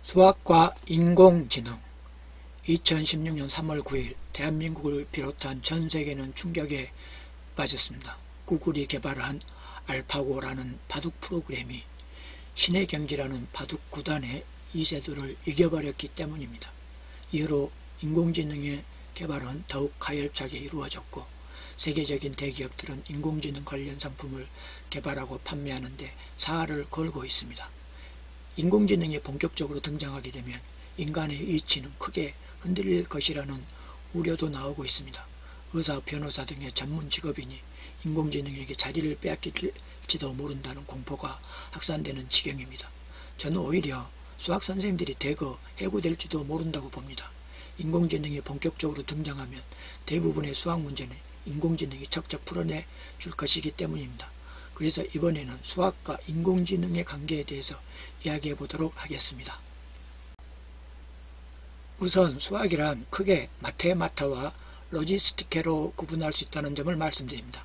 수학과 인공지능 2016년 3월 9일 대한민국을 비롯한 전 세계는 충격에 빠졌습니다. 구글이 개발한 알파고라는 바둑 프로그램이 신의 경지라는 바둑 구단의 2세들을 이겨버렸기 때문입니다. 이후로 인공지능의 개발은 더욱 가열차게 이루어졌고 세계적인 대기업들은 인공지능 관련 상품을 개발하고 판매하는 데 사활을 걸고 있습니다. 인공지능이 본격적으로 등장하게 되면 인간의 위치는 크게 흔들릴 것이라는 우려도 나오고 있습니다. 의사, 변호사 등의 전문 직업인이 인공지능에게 자리를 빼앗길지도 모른다는 공포가 확산되는 지경입니다. 저는 오히려 수학선생님들이 대거 해고될지도 모른다고 봅니다. 인공지능이 본격적으로 등장하면 대부분의 수학 문제는 인공지능이 척척 풀어내 줄 것이기 때문입니다. 그래서 이번에는 수학과 인공지능의 관계에 대해서 이야기해 보도록 하겠습니다. 우선 수학이란 크게 마테마타와 로지스티케로 구분할 수 있다는 점을 말씀드립니다.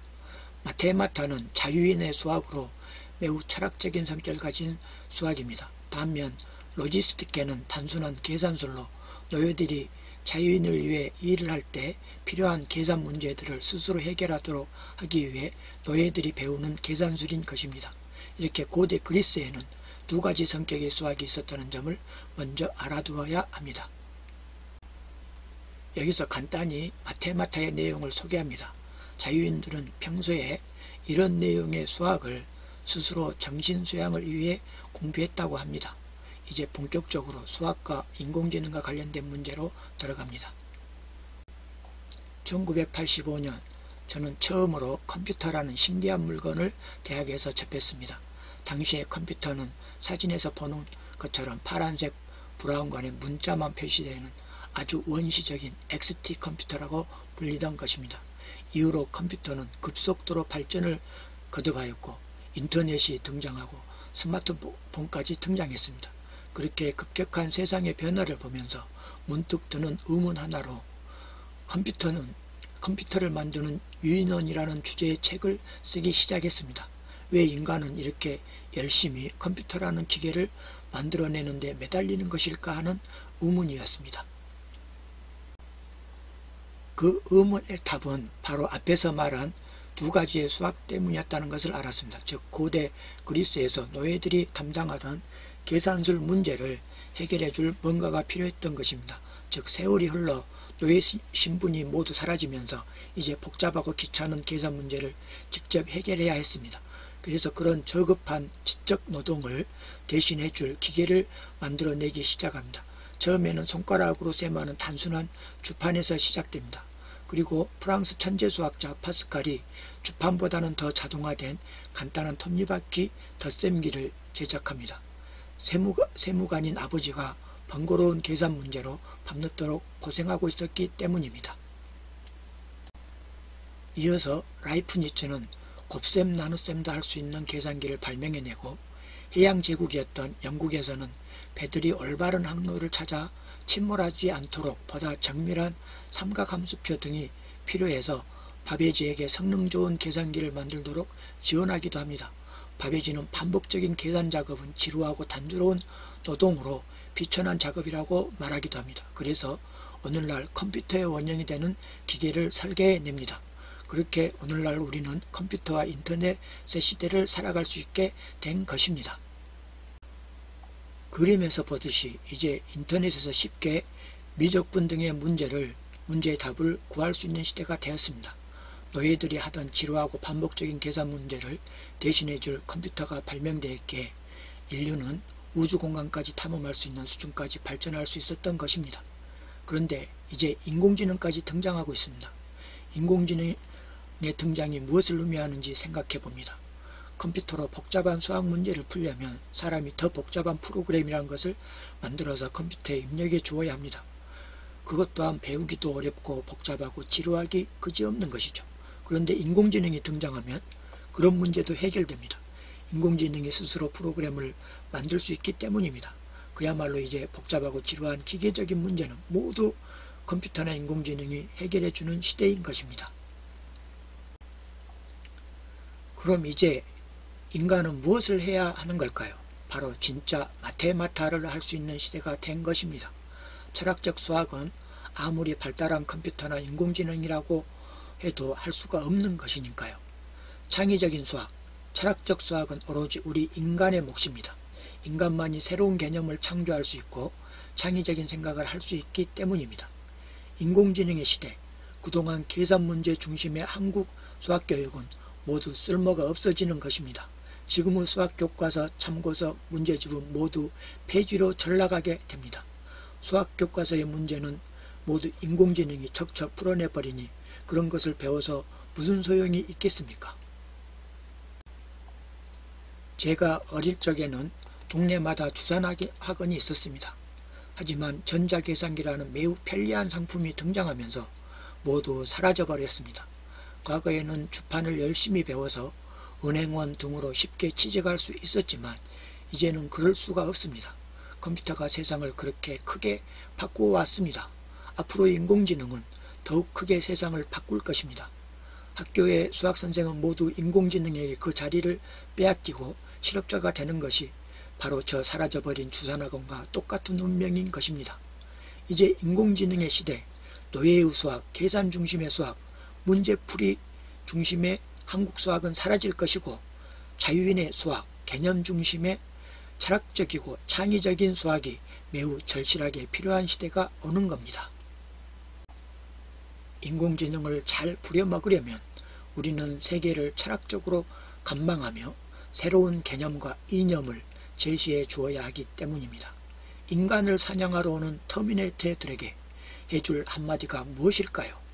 마테마타는 자유인의 수학으로 매우 철학적인 성격을 가진 수학입니다. 반면 로지스티케는 단순한 계산술로 노예들이 자유인을 위해 일을 할 때 필요한 계산 문제들을 스스로 해결하도록 하기 위해 노예들이 배우는 계산술인 것입니다. 이렇게 고대 그리스에는 두 가지 성격의 수학이 있었다는 점을 먼저 알아두어야 합니다. 여기서 간단히 마테마타의 내용을 소개합니다. 자유인들은 평소에 이런 내용의 수학을 스스로 정신수양을 위해 공부했다고 합니다. 이제 본격적으로 수학과 인공지능과 관련된 문제로 들어갑니다. 1985년 저는 처음으로 컴퓨터라는 신기한 물건을 대학에서 접했습니다. 당시의 컴퓨터는 사진에서 보는 것처럼 파란색 브라운관에 문자만 표시되는 아주 원시적인 XT 컴퓨터라고 불리던 것입니다. 이후로 컴퓨터는 급속도로 발전을 거듭하였고 인터넷이 등장하고 스마트폰까지 등장했습니다. 그렇게 급격한 세상의 변화를 보면서 문득 드는 의문 하나로 컴퓨터를 만드는 유인원이라는 주제의 책을 쓰기 시작했습니다. 왜 인간은 이렇게 열심히 컴퓨터라는 기계를 만들어내는 데 매달리는 것일까 하는 의문이었습니다. 그 의문의 답은 바로 앞에서 말한 두 가지의 수학 때문이었다는 것을 알았습니다. 즉 고대 그리스에서 노예들이 담당하던 계산술 문제를 해결해 줄 뭔가가 필요했던 것입니다. 즉 세월이 흘러 노예 신분이 모두 사라지면서 이제 복잡하고 귀찮은 계산 문제를 직접 해결해야 했습니다. 그래서 그런 저급한 지적 노동을 대신해 줄 기계를 만들어내기 시작합니다. 처음에는 손가락으로 셈하는 단순한 주판에서 시작됩니다. 그리고 프랑스 천재수학자 파스칼이 주판보다는 더 자동화된 간단한 톱니바퀴 덧셈기를 제작합니다. 세무관인 아버지가 번거로운 계산 문제로 밤늦도록 고생하고 있었기 때문입니다. 이어서 라이프니츠는 곱셈 나눗셈도 할 수 있는 계산기를 발명해내고 해양 제국이었던 영국에서는 배들이 올바른 항로를 찾아 침몰하지 않도록 보다 정밀한 삼각함수표 등이 필요해서 바베지에게 성능 좋은 계산기를 만들도록 지원하기도 합니다. 바베지는 반복적인 계산 작업은 지루하고 단조로운 노동으로 비천한 작업이라고 말하기도 합니다. 그래서 오늘날 컴퓨터의 원형이 되는 기계를 설계해냅니다. 그렇게 오늘날 우리는 컴퓨터와 인터넷의 시대를 살아갈 수 있게 된 것입니다. 그림에서 보듯이 이제 인터넷에서 쉽게 미적분 등의 문제의 답을 구할 수 있는 시대가 되었습니다. 노예들이 하던 지루하고 반복적인 계산 문제를 대신해 줄 컴퓨터가 발명되었기에 인류는 우주공간까지 탐험할 수 있는 수준까지 발전할 수 있었던 것입니다. 그런데 이제 인공지능까지 등장하고 있습니다. 인공지능의 등장이 무엇을 의미하는지 생각해 봅니다. 컴퓨터로 복잡한 수학 문제를 풀려면 사람이 더 복잡한 프로그램이라는 것을 만들어서 컴퓨터에 입력해 주어야 합니다. 그것 또한 배우기도 어렵고 복잡하고 지루하기 그지없는 것이죠. 그런데 인공지능이 등장하면 그런 문제도 해결됩니다. 인공지능이 스스로 프로그램을 만들 수 있기 때문입니다. 그야말로 이제 복잡하고 지루한 기계적인 문제는 모두 컴퓨터나 인공지능이 해결해 주는 시대인 것입니다. 그럼 이제 인간은 무엇을 해야 하는 걸까요? 바로 진짜 마테마타를 할 수 있는 시대가 된 것입니다. 철학적 수학은 아무리 발달한 컴퓨터나 인공지능이라고 해도 할 수가 없는 것이니까요. 창의적인 수학, 철학적 수학은 오로지 우리 인간의 몫입니다. 인간만이 새로운 개념을 창조할 수 있고 창의적인 생각을 할 수 있기 때문입니다. 인공지능의 시대, 그동안 계산 문제 중심의 한국 수학교육은 모두 쓸모가 없어지는 것입니다. 지금의 수학교과서, 참고서, 문제집은 모두 폐지로 전락하게 됩니다. 수학교과서의 문제는 모두 인공지능이 척척 풀어내버리니 그런 것을 배워서 무슨 소용이 있겠습니까? 제가 어릴 적에는 동네마다 주산학원이 있었습니다. 하지만 전자계산기라는 매우 편리한 상품이 등장하면서 모두 사라져버렸습니다. 과거에는 주판을 열심히 배워서 은행원 등으로 쉽게 취직할 수 있었지만 이제는 그럴 수가 없습니다. 컴퓨터가 세상을 그렇게 크게 바꾸어 왔습니다. 앞으로 인공지능은 더욱 크게 세상을 바꿀 것입니다. 학교의 수학선생은 모두 인공지능에게 그 자리를 빼앗기고 실업자가 되는 것이 바로 저 사라져버린 주산학원과 똑같은 운명인 것입니다. 이제 인공지능의 시대, 노예의 수학, 계산 중심의 수학, 문제풀이 중심의 한국 수학은 사라질 것이고 자유인의 수학, 개념 중심의 철학적이고 창의적인 수학이 매우 절실하게 필요한 시대가 오는 겁니다. 인공지능을 잘 부려먹으려면 우리는 세계를 철학적으로 관망하며 새로운 개념과 이념을 제시해 주어야 하기 때문입니다. 인간을 사냥하러 오는 터미네이터들에게 해줄 한마디가 무엇일까요?